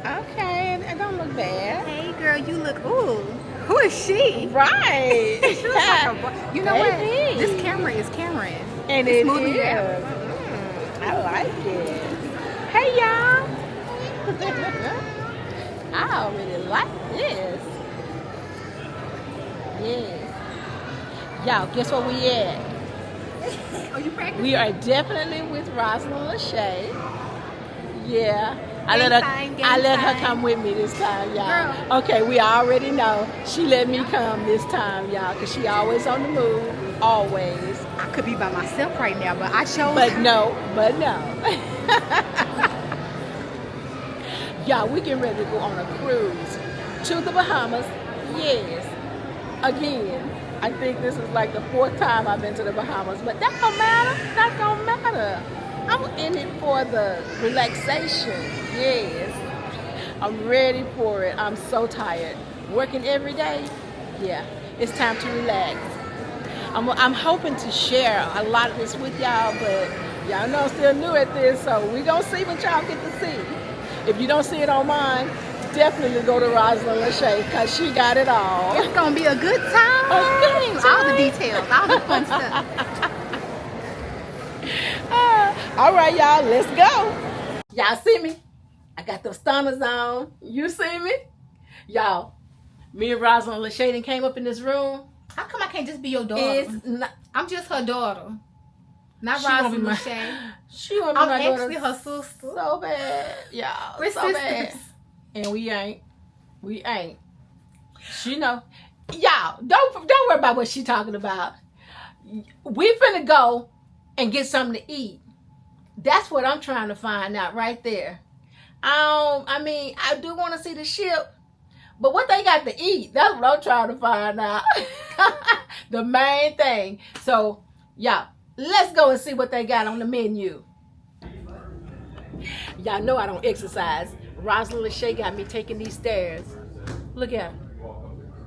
Okay, it don't look bad. Hey, girl, you look. Ooh, who is she? Right. She looks like a boy. You know Baby. what? This camera is Cameron. And it's it moving is. you out. I like it. Hey, y'all. I already like this. Yes. Y'all, guess where we at? Oh, you practicing? We are definitely with Rosalind Lachey. Yeah. I Gang let her sign. come with me this time, y'all. Girl. Okay, we already know. She let me come this time, y'all, because she always on the move. Always. I could be by myself right now, but I chose. But no. Y'all, we getting ready to go on a cruise to the Bahamas. Yes. Again. I think this is like the 4th time I've been to the Bahamas, but that don't matter. That don't matter. I'm in it for the relaxation. Yes. I'm ready for it. I'm so tired. Working every day. Yeah. It's time to relax. I'm hoping to share a lot of this with y'all, but y'all know I'm still new at this, so we gonna see what y'all get to see. If you don't see it on mine, definitely go to Rosalind Lachey because she got it all. It's gonna be a good time. All the details, all the fun stuff. All right, y'all, let's go. Y'all see me? I got those stunners on. You see me? Y'all, me and Rosalind Lachey came up in this room. How come I can't just be your daughter? I'm just her daughter. Not Rosalind Lachey. She want to be my daughter. I'm actually her sister. So bad. Y'all, We're so sisters. bad. And we ain't. She know. Y'all, don't worry about what she talking about. We finna go and get something to eat. That's what I'm trying to find out right there. I do want to see the ship, but what they got to eat, that's what I'm trying to find out. The main thing. So, y'all, let's go and see what they got on the menu. Y'all know I don't exercise. Rosalind Lachey got me taking these stairs. Look at her.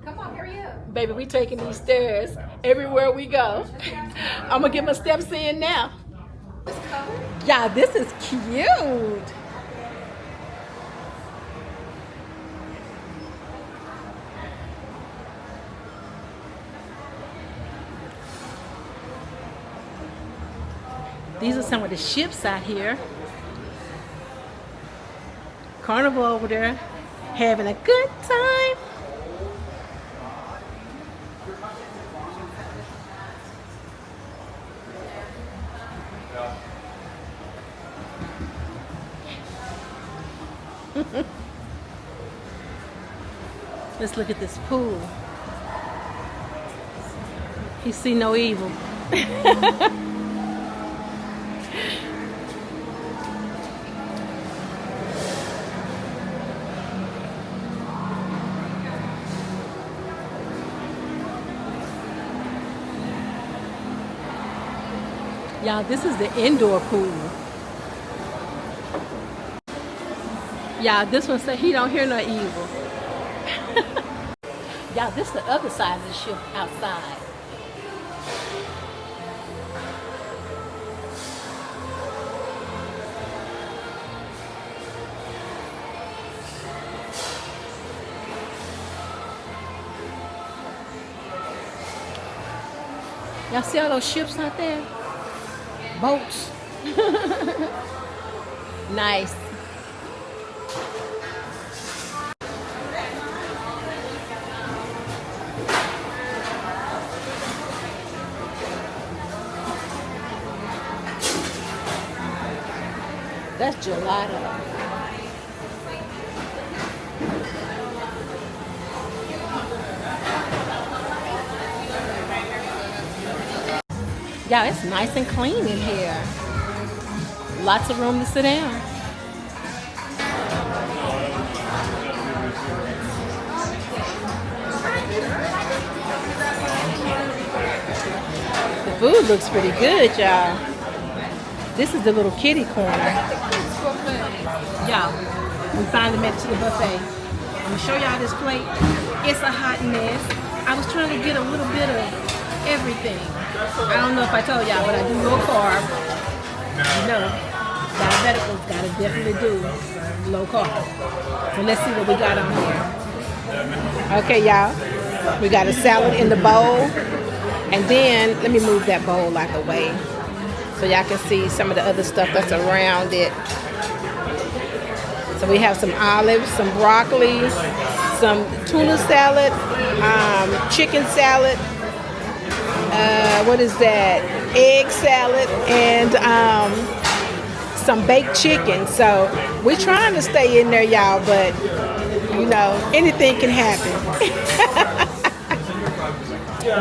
Come on, hurry up. Baby, we taking these stairs everywhere we go. I'm going to get my steps in now. Y'all, this is cute. These are some of the ships out here. Carnival over there, having a good time. Let's look at this pool. He see no evil. Y'all, this is the indoor pool. Y'all, this one said he don't hear no evil. Y'all, this is the other side of the ship outside. Y'all see all those ships out there? Boats. Nice. That's gelato. Y'all, it's nice and clean in here. Lots of room to sit down. The food looks pretty good, y'all. This is the little kiddie corner. Y'all, we finally made it to the buffet. I'm gonna show y'all this plate. It's a hot mess. I was trying to get a little bit of everything. I don't know if I told y'all, but I do low carb. You know, diabeticals gotta definitely do low carb. So let's see what we got on here. Okay, y'all. We got a salad in the bowl. And then, let me move that bowl out the way so y'all can see some of the other stuff that's around it. So we have some olives, some broccoli, some tuna salad, chicken salad, what is that? Egg salad, and some baked chicken. So we're trying to stay in there, y'all, but you know, anything can happen.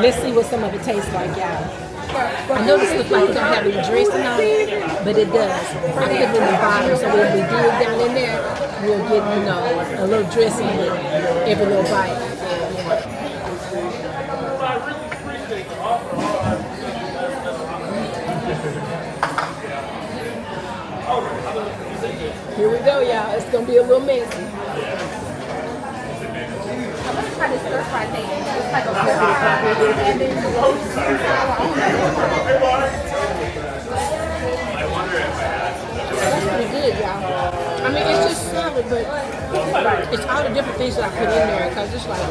Let's see what some of it tastes like, y'all. I know this looks like it don't have any dressing on it, but it does. I put it in the bottom, so when we dig down in there, we'll get, you know, a little dressing with every little bite. Here we go, y'all. It's gonna be a little messy. Try this stir fry thing. It's like a stir fry and then the roast sour on it. That's pretty good, y'all. I mean, it's just salad, but it's all the different things that I put in there, because it's like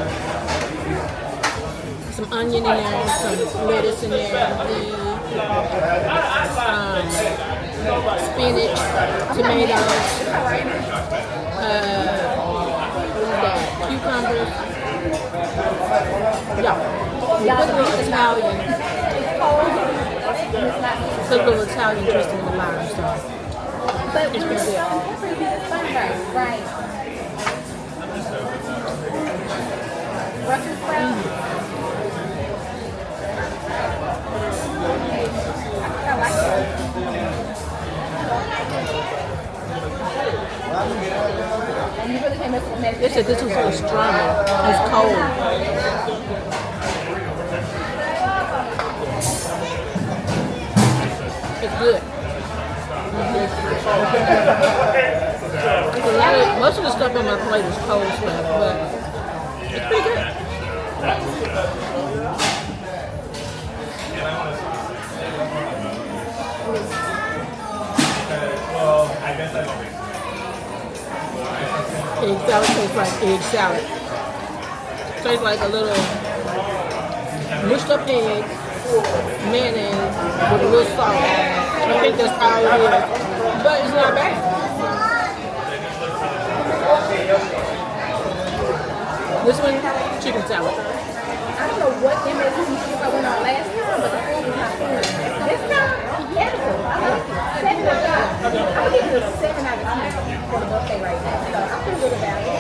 some onion in there, some lettuce in there, spinach, tomatoes, cucumbers. Yeah, we put a little Italian. Put a little Italian twist in the lime sauce. But it's pretty good. Right. Brussels sprouts. I like it. And you really can't mess with that. They said this was so strong. It's cold. It's good. Most of the stuff on my plate is cold stuff, but it's pretty good. Egg salad tastes like egg salad. Tastes like a little mushed up egg, mayonnaise with a little salt. I think that's all it is. But it's not bad. This one, chicken salad. I don't know what MSC Seashore I went on last time, but the food was not good. This time, edible. I like it. 7 out of 10. I'm giving it a 7 out of 10 for the buffet right now. So I feel good about it.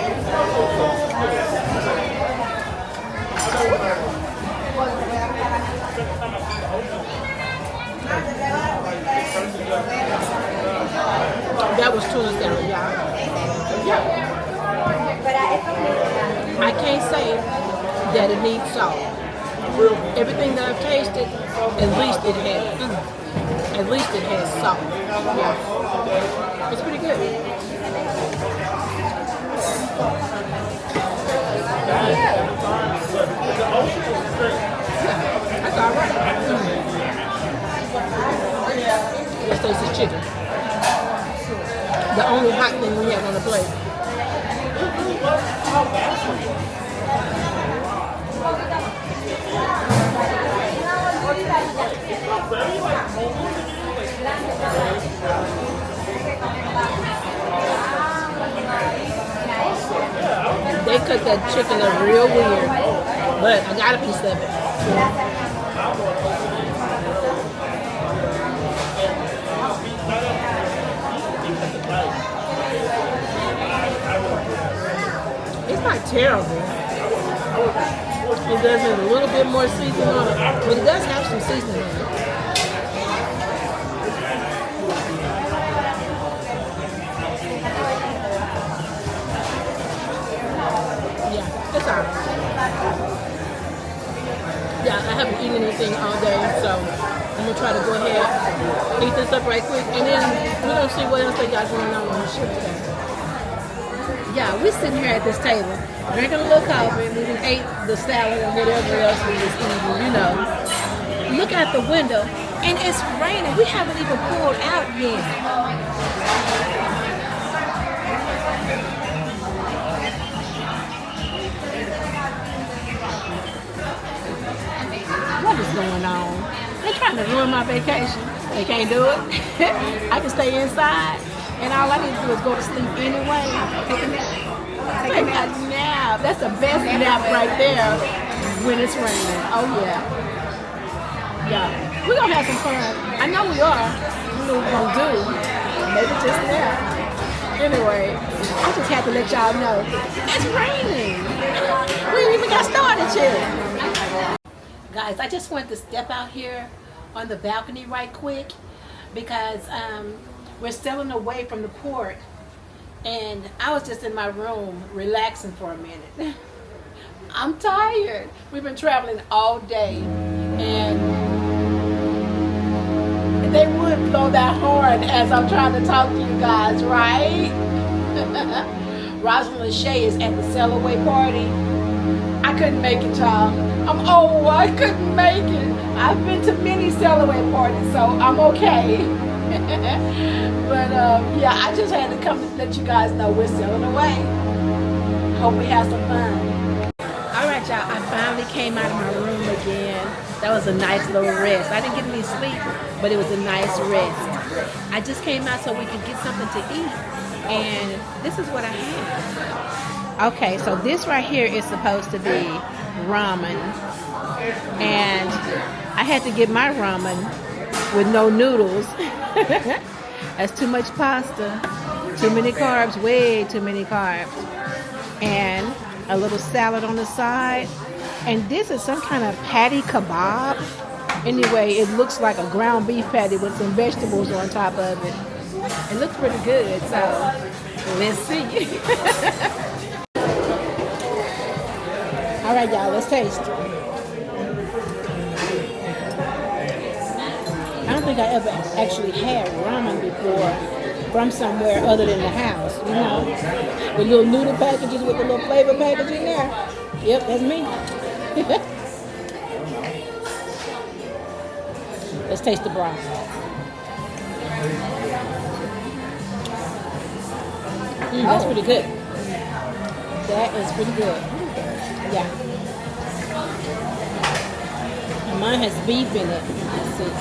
That was tuna salad, y'all. Yeah. I can't say that it needs salt. Everything that I've tasted, at least it has salt. Yeah. It's pretty good. Yeah, that's all right. Let's taste this chicken. The only hot thing we have on the plate. They cut that chicken up real weird, but I got a piece of it. It's not terrible. It does have a little bit more seasoning on it, but it does have some seasoning on it. Yeah, it's alright. Yeah, I haven't eaten anything all day, so I'm gonna try to go ahead, eat this up right quick, and then we're gonna see what else they got going on the ship today. Yeah, we're sitting here at this table, drinking a little coffee. We just ate the salad and whatever else we was eating, you know. Look out the window, and it's raining. We haven't even pulled out yet. trying to ruin my vacation. They can't do it. I can stay inside, and all I need to do is go to sleep anyway. Take a nap. Take a nap. That's the best nap right there when it's raining. Oh yeah. Yeah. We're gonna have some fun. I know we are. We know what we're gonna do. Maybe just nap. Anyway, I just had to let y'all know it's raining. We ain't even got started yet. Guys, I just wanted to step out here on the balcony right quick because we're sailing away from the port, and I was just in my room relaxing for a minute. I'm tired. We've been traveling all day, and they would blow that horn as I'm trying to talk to you guys, right? Rosalind Lachey is at the sail away party. I couldn't make it, y'all. I'm old. I couldn't make it. I've been to many sail away parties, so I'm okay. But yeah, I just had to come to let you guys know we're sailing away. Hope we have some fun. All right, y'all. I finally came out of my room again. That was a nice little rest. I didn't get any sleep, but it was a nice rest. I just came out so we could get something to eat, and this is what I had. Okay, so this right here is supposed to be ramen, and I had to get my ramen with no noodles. That's too much pasta, too many carbs, way too many carbs, and a little salad on the side. And this is some kind of patty kebab. Anyway, it looks like a ground beef patty with some vegetables on top of it. It looks pretty good, so let's see. All right, y'all, let's taste. I don't think I ever actually had ramen before from somewhere other than the house, you know, with little noodle packages with the little flavor package in there. Yep, that's me. Let's taste the broth. That's pretty good. That is pretty good. Yeah. And mine has beef in it. Let's see.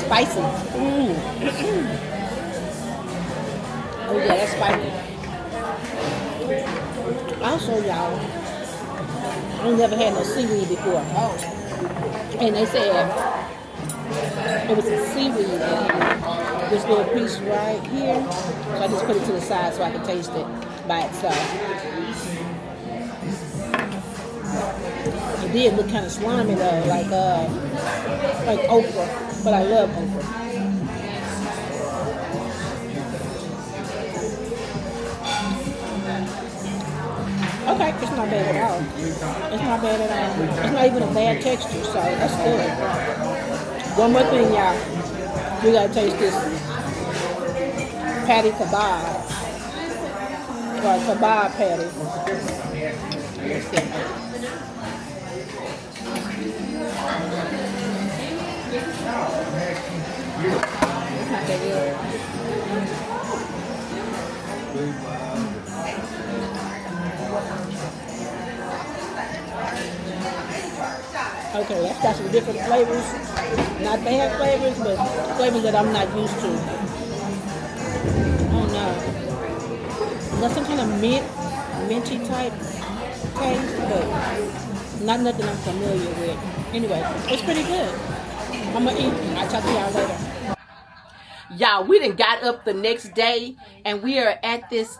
Spicy. Oh yeah, that's spicy. I'll show y'all. I've never had no seaweed before. Oh. And they said it was some seaweed in this little piece right here. So I just put it to the side so I can taste it by itself. It did look kind of slimy though, like okra, but I love okra. Okay, it's not bad at all. It's not bad at all. It's not even a bad texture, so that's good. One more thing, y'all. We gotta taste this patty kebab. Or kebab patty. Let's see. It's not that good. Okay, that's got some different flavors. Not bad flavors, but flavors that I'm not used to. Oh no. That's some kind of minty type taste, but not nothing I'm familiar with. Anyway, it's pretty good. I'm gonna eat. I'll talk to y'all later. Y'all, we done got up the next day, and we are at this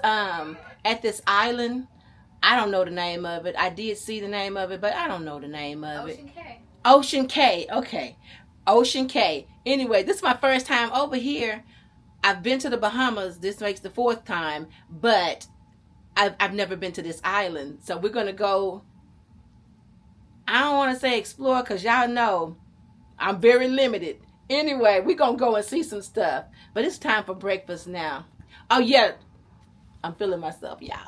island. I don't know the name of it. I did see the name of it, but I don't know the name of it. Ocean Cay. Ocean Cay. Okay. Ocean Cay. Anyway, this is my first time over here. I've been to the Bahamas. This makes the 4th time, but I've never been to this island. So we're going to go, I don't want to say explore because y'all know I'm very limited. Anyway, we're going to go and see some stuff. But it's time for breakfast now. Oh, yeah. I'm feeling myself, y'all.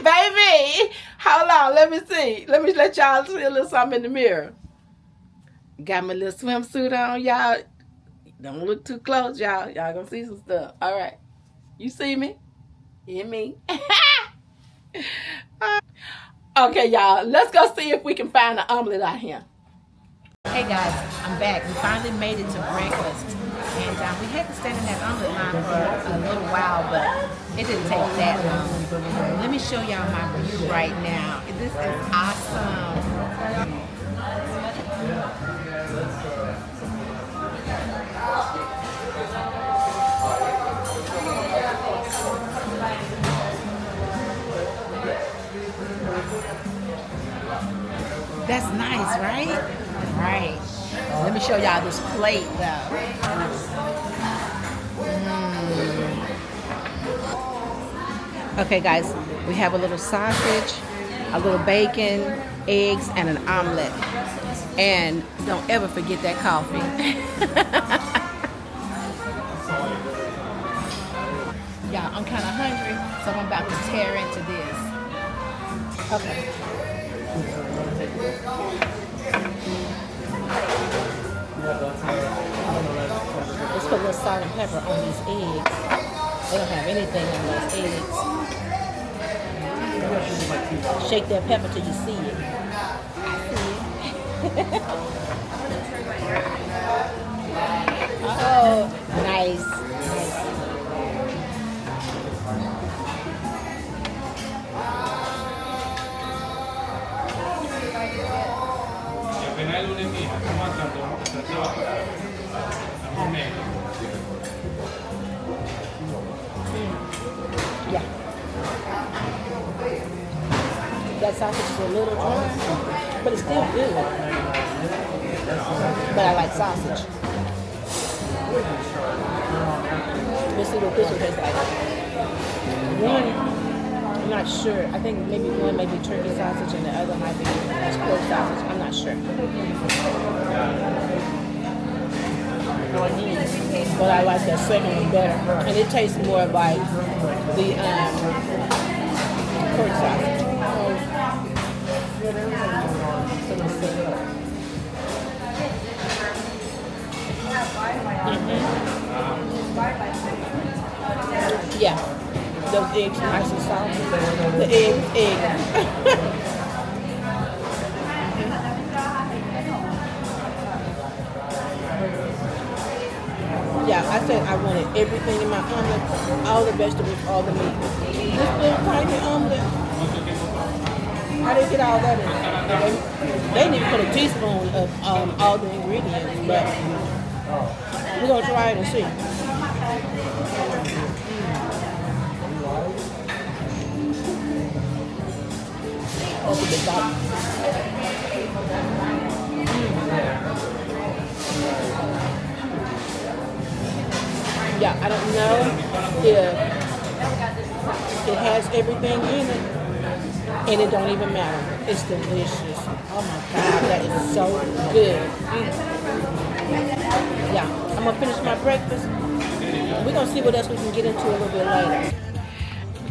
Baby, hold on. Let me see. Let me let y'all see a little something in the mirror. Got my little swimsuit on, y'all. Don't look too close, y'all. Y'all gonna see some stuff. All right. You see me? Hear me? Okay, y'all, let's go see if we can find an omelet out here. Hey guys, I'm back. We finally made it to breakfast. And we had to stand in that omelet line for a little while, but it didn't take that long. Let me show y'all my view right now. This is awesome. That's nice, right? Right. Let me show y'all this plate though. Okay guys, we have a little sausage, a little bacon, eggs, and an omelet. And don't ever forget that coffee. Y'all, I'm kind of hungry, so I'm about to tear into this. Okay. Let's put a little salt and pepper on these eggs. They don't have anything on those eggs. Shake that pepper till you see it. I see it. Oh, nice. Yeah. That sausage is a little dry, but it's still good. But I like sausage. Let's see what this one tastes like. One, I'm not sure. I think maybe one may be turkey sausage and the other might be pork sausage. I'm not sure. But I like that second one better. And it tastes more like the pork sausage. Yeah, those eggs are nice and soft. The egg. Yeah, I said I wanted everything in my omelet, all the vegetables, all the meat. This little tiny omelet, I didn't get all that in. They didn't put a teaspoon of all the ingredients, but we're going to try it and see. Open the top. Yeah, I don't know if it has everything in it, and it don't even matter. It's delicious. Oh my God, that is so good. Yeah, I'm gonna finish my breakfast. We're gonna see what else we can get into a little bit later.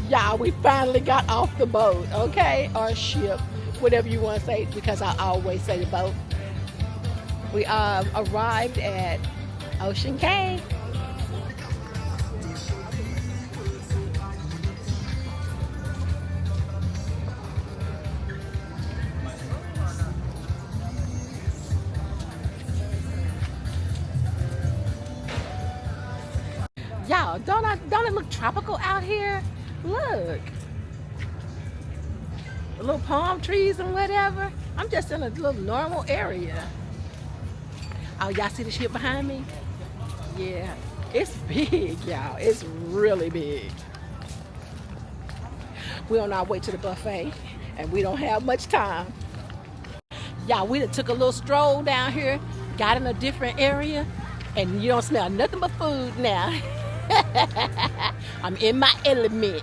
Yeah, we finally got off the boat, okay? Or ship, whatever you want to say, because I always say the boat. We arrived at Ocean Cay. Y'all, don't it look tropical out here? Look. The little palm trees and whatever. I'm just in a little normal area. Oh, y'all see the ship behind me? Yeah, it's big, y'all. It's really big. We're on our way to the buffet, and we don't have much time. Y'all, we took a little stroll down here, got in a different area, and you don't smell nothing but food now. I'm in my element.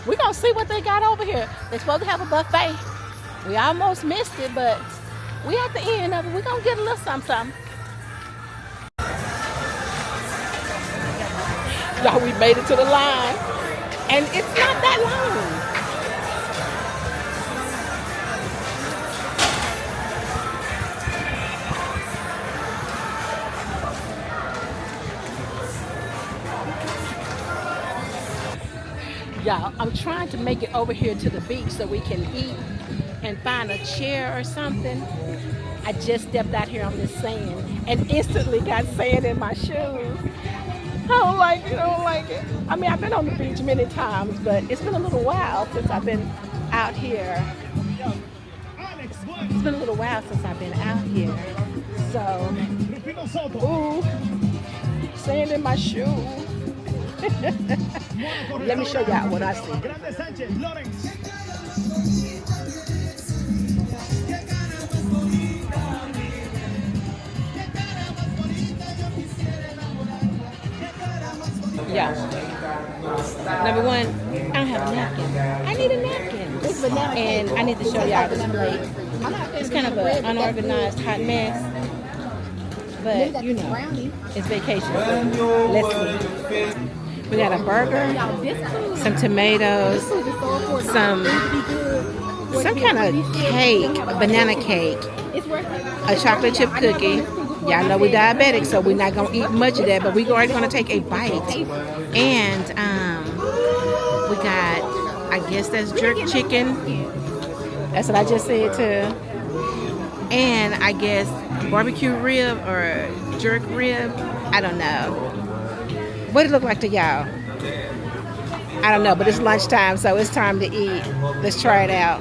We're gonna see what they got over here. They're supposed to have a buffet. We almost missed it, but we at the end of it. We're gonna get a little something. Y'all, we made it to the line, and it's not that long. Y'all, I'm trying to make it over here to the beach so we can eat and find a chair or something. I just stepped out here on this sand and instantly got sand in my shoes. I don't like it, I don't like it. I mean, I've been on the beach many times, but it's been a little while since I've been out here. It's been a little while since I've been out here. So, ooh, sand in my shoe. Let me show y'all what I see. Yeah. Number one, I don't have a napkin. I need a napkin. It's banana And cake. I need to show y'all this plate. It's kind of an unorganized hot mess. But, you know, it's vacation. Let's see. We got a burger, some tomatoes, some kind of cake, a banana cake, a chocolate chip cookie. Y'all know we're diabetic, so we're not gonna eat much of that, but we're already gonna take a bite. And we got, I guess that's jerk chicken. That's what I just said too. And I guess barbecue rib or jerk rib. I don't know. What does it look like to y'all? I don't know, but it's lunchtime, so it's time to eat. Let's try it out.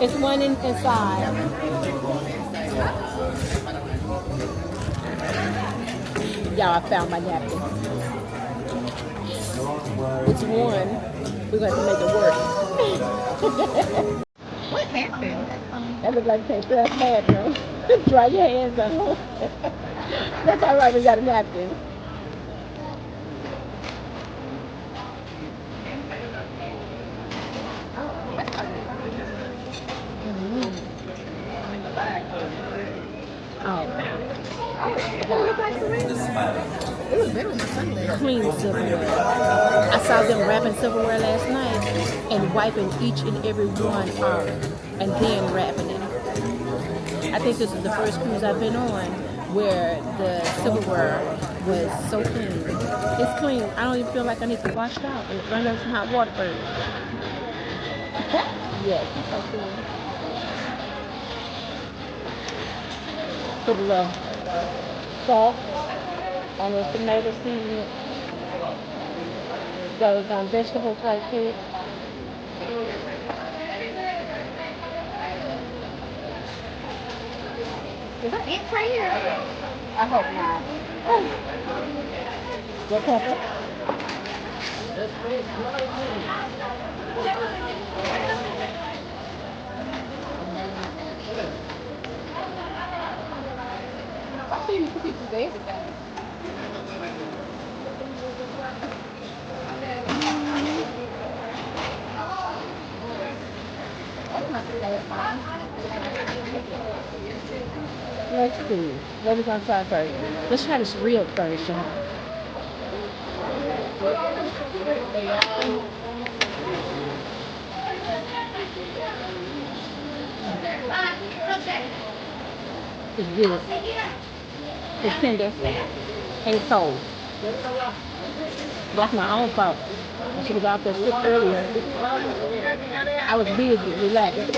It's one inside. Y'all, I found my napkin. It's one. We're going to make it work. What happened? That looks like take that bathroom. Dry your hands on. That's all right, we got a napkin. It was better with my Sunday. Clean silverware. I saw them wrapping silverware last night and wiping each and every one off and then wrapping it. I think this is the first cruise I've been on where the silverware was so clean. It's clean. I don't even feel like I need to wash it out and run under some hot water first. Yes, it's so clean. Put a little salt on the tomato seasoning. Those vegetables right here. Is that it right here? I hope not. What pepper? I see you put pieces of everything. That's not the bad part. Let's see. What are we going to try first? Let's try this rib first, y'all. It's good. It's tender. And it's cold. That's my own fault. I should have got there sick earlier. I was busy, relaxed.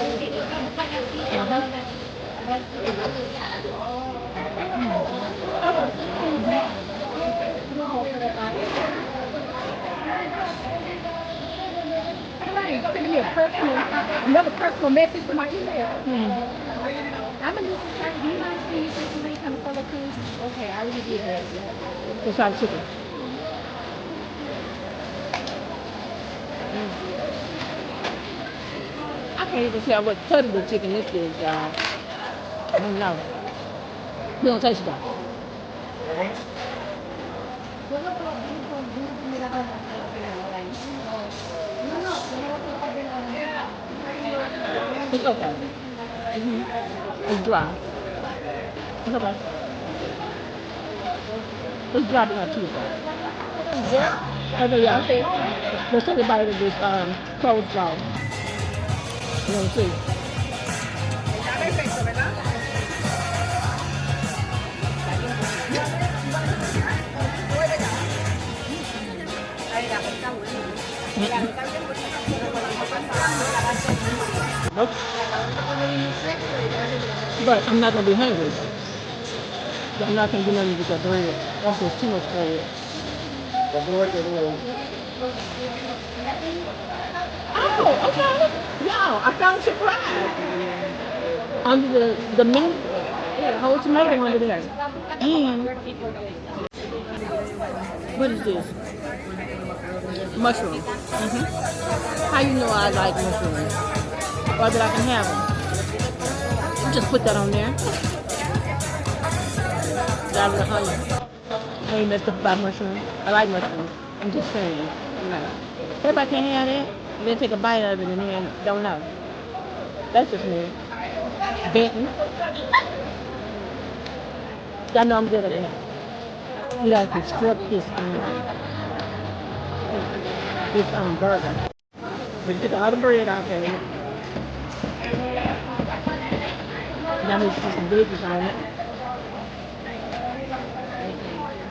Send me another personal message to my email. I'm gonna do some certain. Do you mind seeing you some link on the color cruise? Okay, I already did that. Let's try the chicken. I can't even tell what cut of the chicken this is, y'all. I don't know. You don't taste it though. It's okay. It's dry. It's okay. It's dry but not too dry. Okay, yeah. Let's take a bite of this coleslaw. Let me see. Nope. But I'm not gonna be hungry. I'm not gonna do nothing with that bread. That's just too much bread. Oh, okay. Yeah, I found surprise under the meat. Yeah, the whole tomato under there. And what is this? Mushroom. How you know I like mushrooms? Or that I can have them? You just put that on there. Got it, honey. I ain't messed up about mushrooms. I like mushrooms. I'm just saying. You know. Everybody can't have that. Then take a bite of it and then don't know. That's just me. Benton. I know I'm good at that. You gotta construct this burger. But you get all the bread out there. Now we put some veggies on it.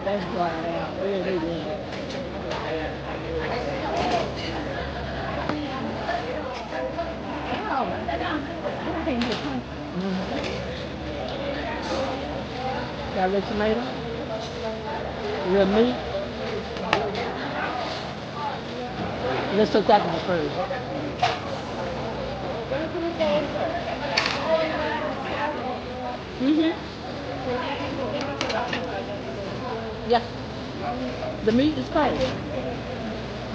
That's dried out. Really good. Got a little tomato, a little meat. Let's cook that one first. Yeah. The meat is cold.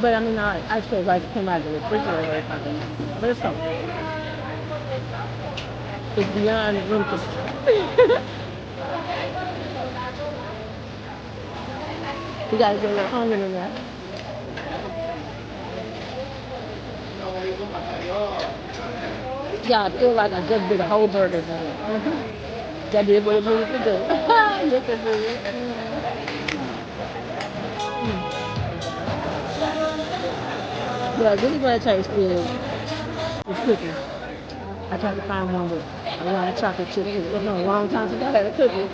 But I mean, I feel like it came out of the refrigerator or something. But it's cold. It's beyond room to. You gotta get a little onion in there. Yeah, I feel like I just did a whole burger in it. That did what it needed to do. Look at this. Yeah, really what it tastes is cookies. I tried to find one with a lot of chocolate chips. It's been a long time since I had a cookie.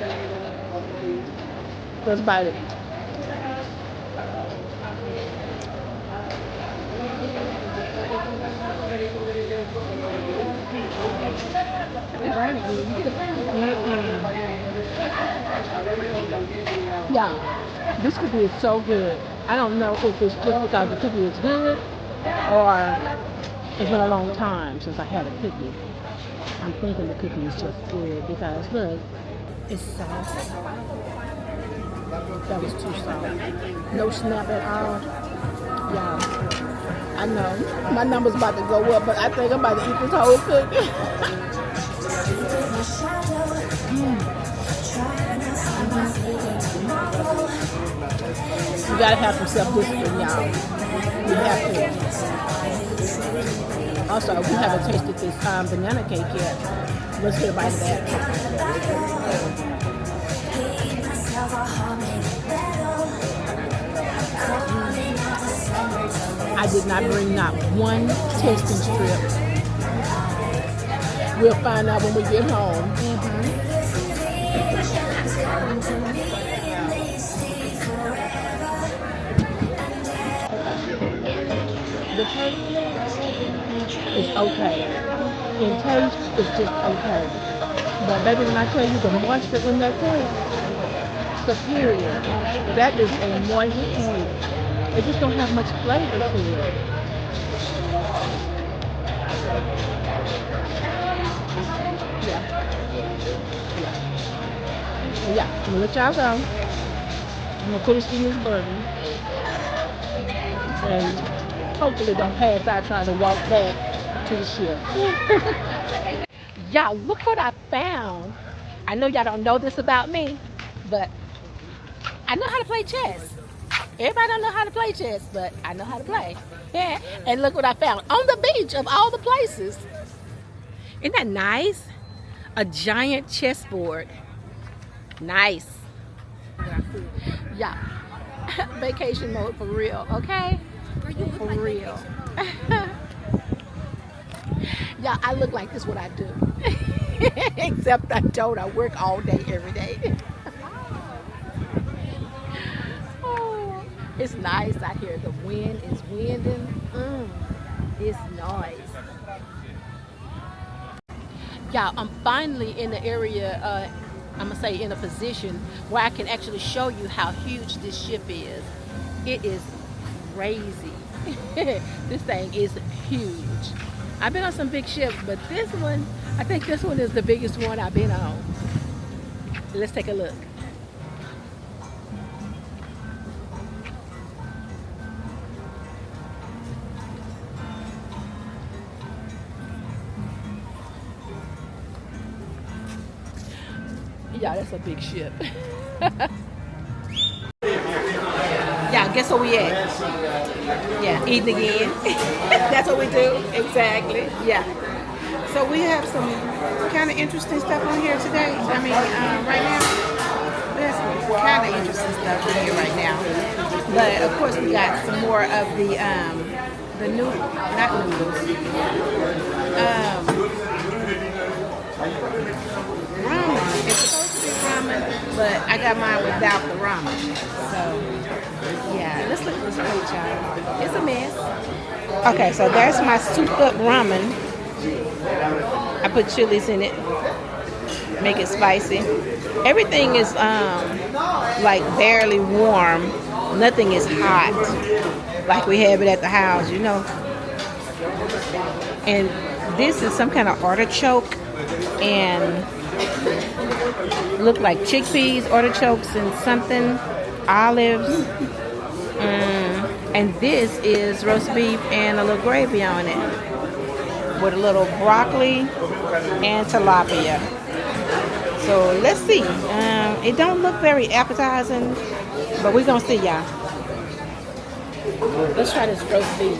Let's bite it. Yeah, this cookie is so good. I don't know if it's just because the cookie is good or it's been a long time since I had a cookie. I'm thinking the cookie is just good because look, it's soft. That was too soft. No snap at all. Yeah, I know my number's about to go up, but I think I'm about to eat this whole cookie. You gotta have some self-discipline, y'all. You have to. Also, we haven't tasted this banana cake yet. Let's get a bite of that. I did not bring not one tasting strip. We'll find out when we get home. The taste is okay. In taste, it's just okay. But baby, when I tell you the moisture in that cake, superior. That is a moist cake. It just don't have much flavor to it. Yeah, I'm gonna let y'all go. I'm gonna put this in this burger. And hopefully don't pass out trying to walk back to the ship. Y'all, look what I found. I know y'all don't know this about me, but I know how to play chess. Everybody don't know how to play chess, but I know how to play. Yeah, and look what I found on the beach of all the places. Isn't that nice? A giant chessboard. Nice. Yeah. Vacation mode for real, okay? For real. Yeah, I look like this what I do. Except I don't. I work all day, every day. Oh, it's nice out here. The wind is winding. It's nice. Yeah, I'm finally in the area, I'm gonna say in a position where I can actually show you how huge this ship is. It is crazy. This thing is huge. I've been on some big ships, but this one, I think this one is the biggest one I've been on. Let's take a look. Yeah, that's a big ship. Yeah, guess where we at? Yeah, eating again. That's what we do. Exactly. Yeah. So we have some kind of interesting stuff on here today. I mean, right now, there's some kind of interesting stuff on here right now. But of course, we got some more of the noodles, not noodles. Ramen. It's supposed to be ramen, but I got mine without the ramen. So, yeah, let's look at this plate, y'all. It's a mess. Okay, so there's my souped up ramen. I put chilies in it, make it spicy. Everything is like barely warm. Nothing is hot like we have it at the house, you know. And this is some kind of artichoke and look like chickpeas, artichokes, and something, olives. And this is roast beef and a little gravy on it with a little broccoli and tilapia. So let's see. It don't look very appetizing, but we're gonna see, y'all. Let's try this roast beef.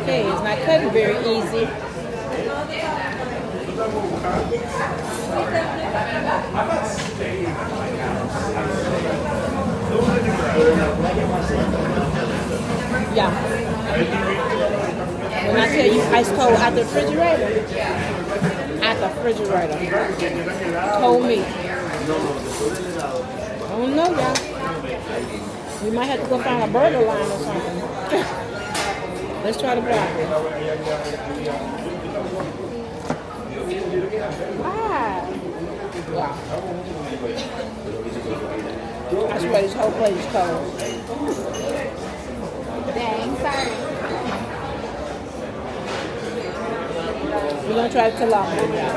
Okay, it's not cutting very easy. Yeah. When I tell you ice cold out the refrigerator, cold meat. I don't know, y'all. We might have to go find a burger line or something. Let's try the broccoli. Wow. I swear this whole plate is cold. Dang, sorry. We're going to try the tilapia.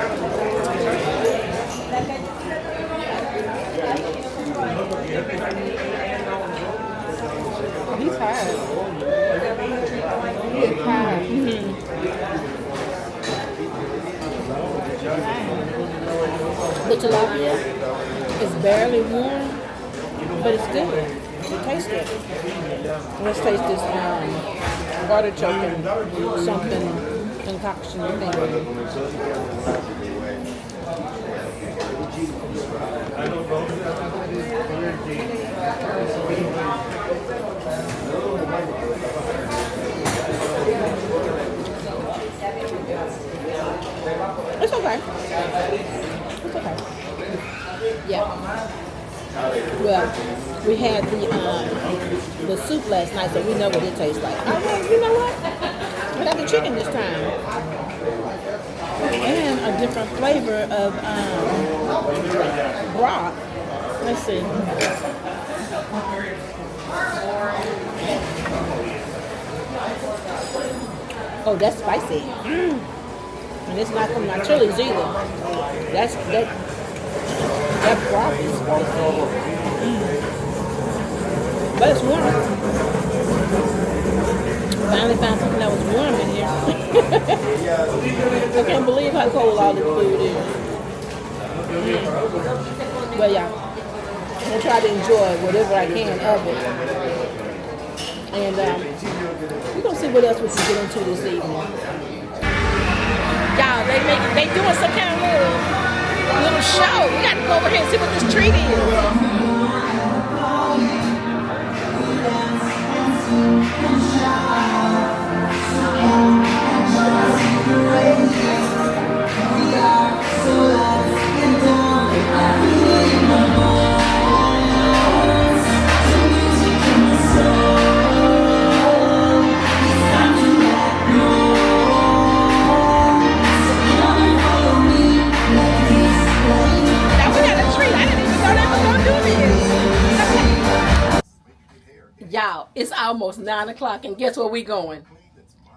He's hard. He's hard. The tilapia is barely warm, but it's good. It tastes good. Let's taste this artichoke and something concoction thing. It's okay. It's okay. Yeah. Well, we had the soup last night, so we know what it tastes like. Oh, well, you know what? We got the chicken this time. And a different flavor of broth. Let's see. Oh, that's spicy. And it's not from my chilies either. That broth is spicy. But it's warm. Finally found something that was warm in here. I can't believe how cold all this food is. Well, yeah, I'm gonna try to enjoy whatever I can of it. And we're gonna see what else we can get into this evening. Y'all, they doing some kind of little show. We gotta go over here and see what this treat is. almost 9 o'clock, and guess where we going?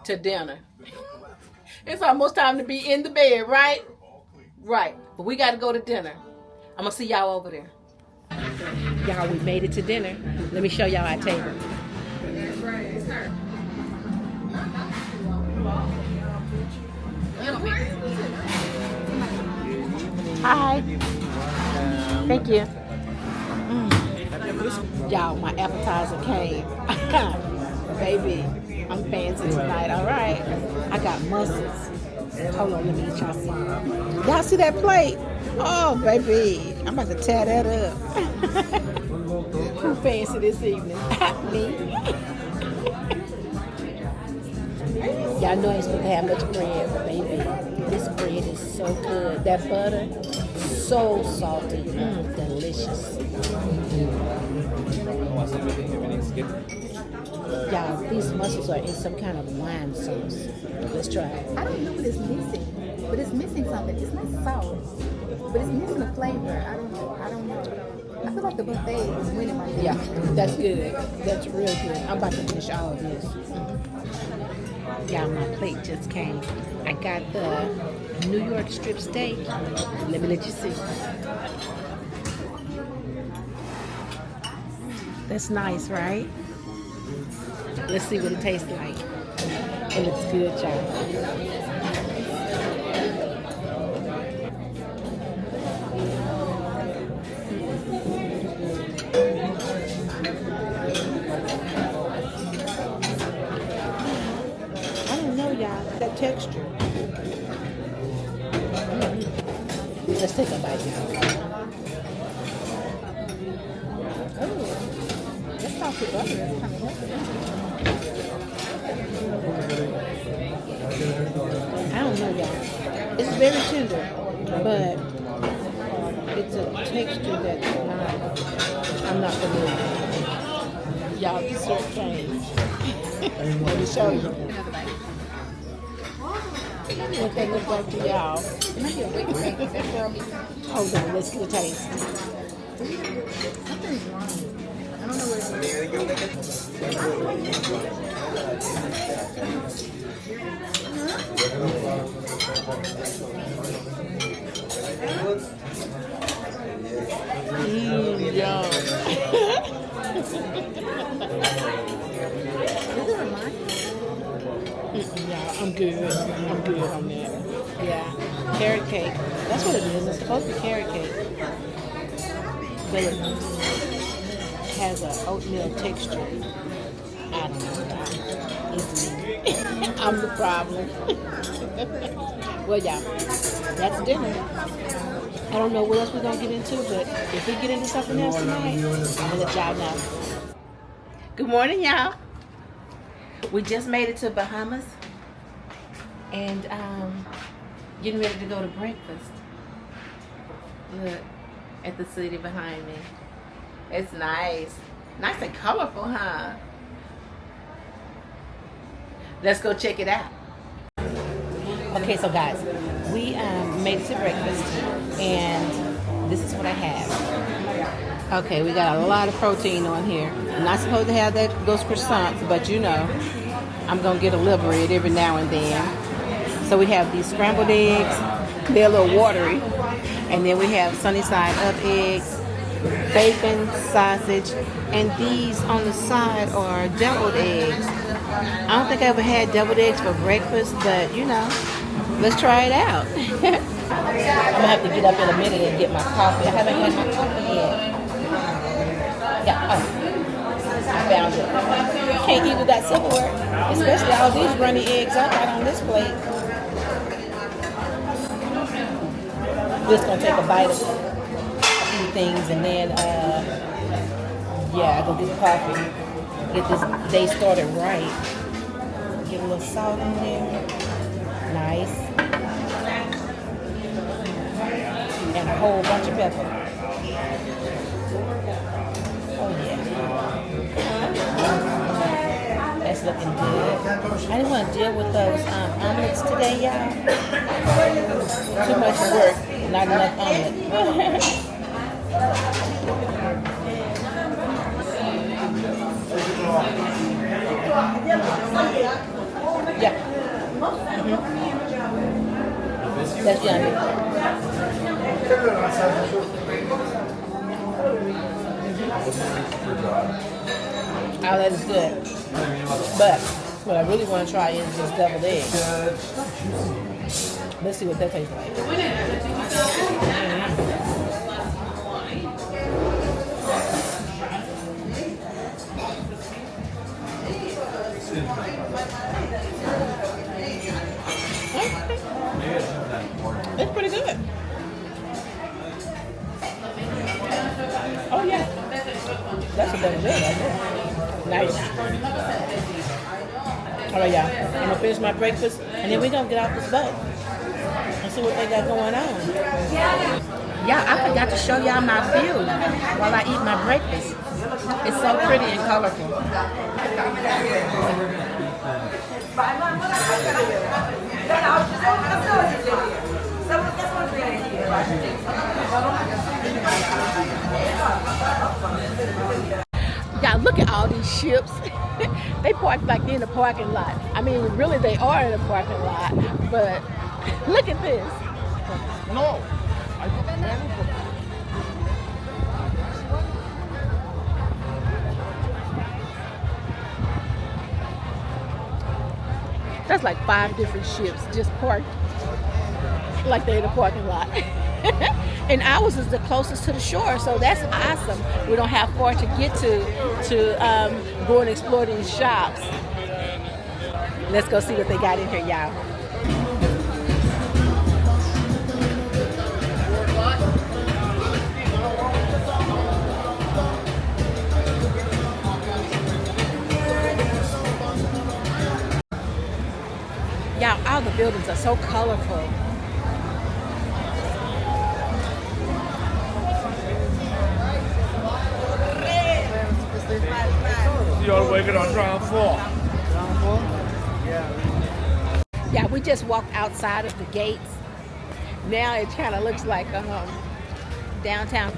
To dinner. It's almost time to be in the bed, right? Right. But we got to go to dinner. I'm going to see y'all over there. Y'all, we made it to dinner. Let me show y'all our table. Hi. Thank you. Y'all, my appetizer came. Baby, I'm fancy tonight, all right? I got mussels. Hold on, let me eat y'all some. Y'all see that plate? Oh, baby, I'm about to tear that up. Who fancy this evening? Me. Y'all know I ain't supposed to have much bread, but baby, this bread is so good. That butter, so salty, delicious. Y'all, these mussels are in some kind of wine sauce. Let's try it. I don't know what it's missing, but it's missing something. It's not salt, but it's missing a flavor. I don't know. I feel like the buffet is winning my day. Yeah, that's good. That's real good. I'm about to finish all of this. Y'all, my plate just came. I got the New York strip steak. Let me let you see. That's nice, right? Let's see what it tastes like. It looks good, y'all. I don't know, y'all. That texture. Let's take a bite now. Salted butter is kind of I don't know, y'all. It's very tender, but it's a texture that's I'm not familiar with. Y'all, this shirt changed. Let me show you what they look like to y'all. Hold on, let's get a taste. something's wrong. I don't know what Yum. Yeah, I'm good. I'm good on that. Yeah, carrot cake. That's what it is. It's supposed to be carrot cake, but it has an oatmeal texture. I don't know. It's me. I'm the problem. Well, yeah, that's dinner. I don't know what else we're gonna get into, but if we get into something else tonight, I'm gonna let y'all know. Good morning, y'all. We just made it to Bahamas, and getting ready to go to breakfast. Look at the city behind me. It's nice and colorful, huh? Let's go check it out. Okay, so guys, we made it to breakfast, and this is what I have. Okay, we got a lot of protein on here. I'm not supposed to have those croissants, but you know, I'm gonna get a little bread every now and then. So we have these scrambled eggs. They're a little watery, and then we have sunny side up eggs, bacon, sausage, and these on the side are deviled eggs. I don't think I ever had deviled eggs for breakfast, but you know, let's try it out. I'm gonna have to get up in a minute and get my coffee. I haven't had my coffee yet. Yeah, oh, I found it. Can't eat without silverware, especially all these runny eggs I got on this plate. Just gonna take a bite of a few things, and then yeah, I go get the coffee. Get this day started right. Get a little salt in there. Nice. And a whole bunch of pepper. Oh yeah. That's looking good. I didn't want to deal with those omelets today, y'all. Too much work, not enough omelet. Yeah. That's yummy. Oh, that is good. But what I really want to try is this deviled egg. Let's see what that tastes like. It's pretty good. Oh yeah, that's a deviled egg right there. Nice. All right, y'all. I'm gonna finish my breakfast, and then we're gonna get off this boat and see what they got going on. Yeah, I forgot to show y'all my view while I eat my breakfast. It's so pretty and colorful. Yeah, look at all these ships. They park like in the parking lot. I mean, really, they are in the parking lot. But look at this. No. That's like 5 different ships just parked like they're in the parking lot. And ours is the closest to the shore, so that's awesome. We don't have far to get to go and explore these shops. Let's go see what they got in here, y'all. Y'all, all the buildings are so colorful. You're waking on ground floor. Yeah, we just walked outside of the gates. Now it kind of looks like downtown.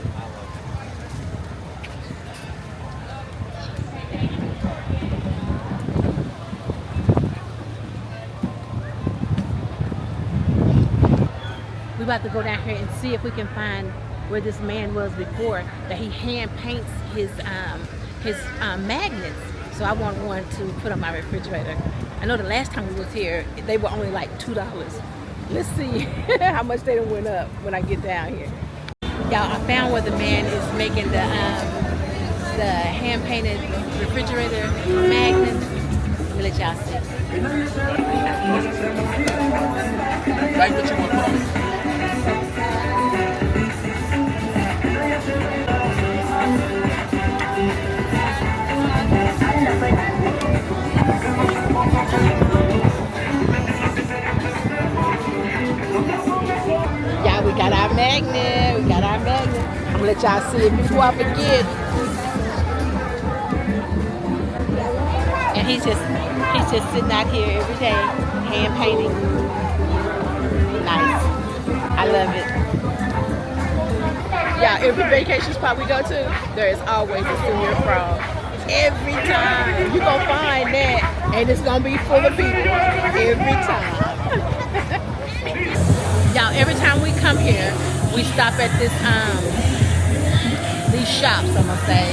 We're about to go down here and see if we can find where this man was before, that he hand paints his magnets. So I want one to put on my refrigerator. I know the last time we was here, they were only like $2. Let's see how much they went up when I get down here. Y'all, I found where the man is making the hand painted refrigerator magnets. Let y'all see. Like what you want to call it. Yeah, we got our magnet. I'm gonna let y'all see it before I forget. And he's just sitting out here every day, hand painting. Nice. I love it. Yeah, every vacation spot we go to, there is always a senior frog. Every time. You're gonna find that, and it's gonna be full of people. Every time. Y'all, every time we come here, we stop at these shops, I'm gonna say.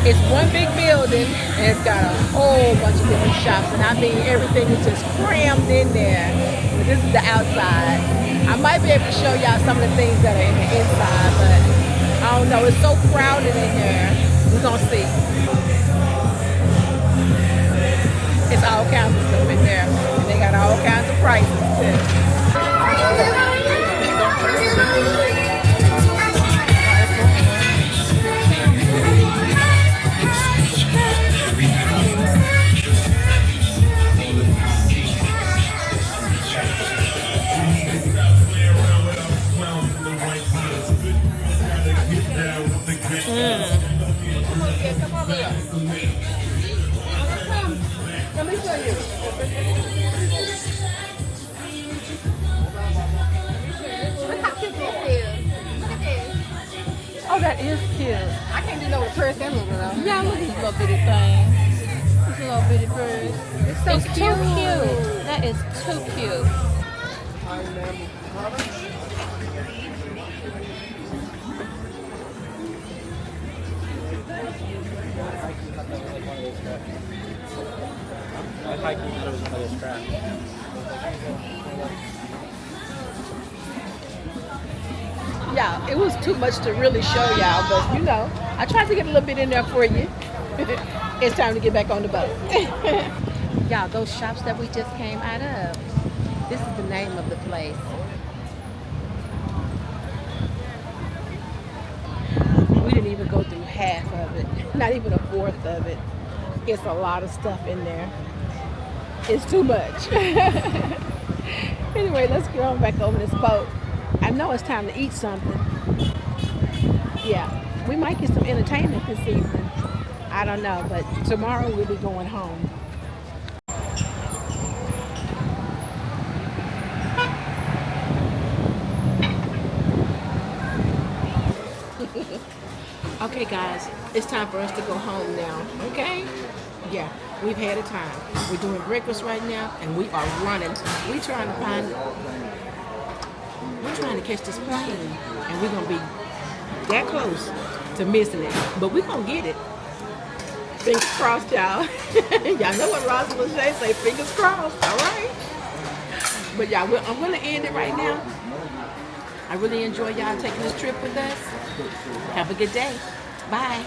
It's one big building, and it's got a whole bunch of different shops, and I mean, everything is just crammed in there. But this is the outside. I might be able to show y'all some of the things that are in the inside, but I don't know, it's so crowded in here. We're gonna see. It's all kinds of stuff in there, and they got all kinds of prices too. Let me show you. Look how cute this is. Look at this. Oh, that is cute. I can't do no press that moving though. Yeah, look at this little bitty thing. This little bitty bird. It's so It's cute. too cute. That is too cute. I like you thought it was one of those traps. Yeah, it was too much to really show y'all, but you know, I tried to get a little bit in there for you. It's time to get back on the boat. Y'all, those shops that we just came out of, this is the name of the place. We didn't even go through half of it, not even a fourth of it. It's a lot of stuff in there. It's too much. Anyway, let's get on back over this boat. I know it's time to eat something. Yeah, we might get some entertainment this evening. I don't know, but tomorrow we'll be going home. Okay, guys, it's time for us to go home now, okay? Yeah, we've had a time. We're doing breakfast right now, and we are running. We're trying to catch this plane, and we're gonna be that close to missing it, but we're gonna get it. Fingers crossed, y'all. Y'all know what Rosalind Shay say, fingers crossed, all right? But y'all, I'm gonna end it right now. I really enjoy y'all taking this trip with us. Have a good day. Bye.